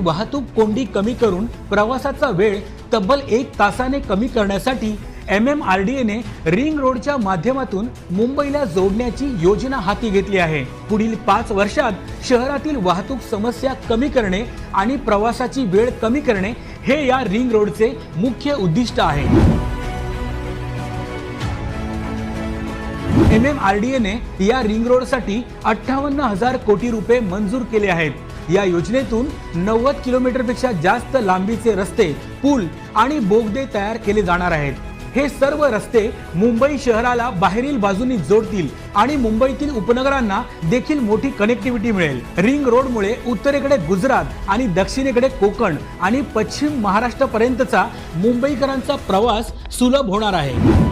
वाहतूक कोंडी कमी करून प्रवासाचा वेळ तब्बल 1 तासाने कमी करण्यासाठी MMRDA ने रिंग रोडच्या माध्यमातून मुंबईला जोडण्याची योजना हाती घेतली आहे। पुढील 5 वर्षात शहरातील वाहतूक समस्या कमी करणे आणि प्रवासाची वेळ कमी करणे हे या रिंग रोडचे मुख्य उद्दिष्ट आहे। MMRDA ने या रिंग रोडसाठी 58,000 कोटी रुपये मंजूर केले आहेत। या योजनेतून 90 किलोमीटरपेक्षा जास्त लांबीचे रस्ते, पूल आणि बोगदे तयार केले जाणार आहेत। हे सर्व रस्ते मुंबई शहराला बाहेरील बाजूनी जोडतील आणि मुंबईतील उपनगरांना देखील मोठी कनेक्टिव्हिटी मिळेल। रिंग रोडमुळे उत्तरेकडे गुजरात आणि दक्षिणेकडे कोकण आणि पश्चिम महाराष्ट्रापर्यंतचा मुंबईकरांचा प्रवास सुलभ होणार आहे।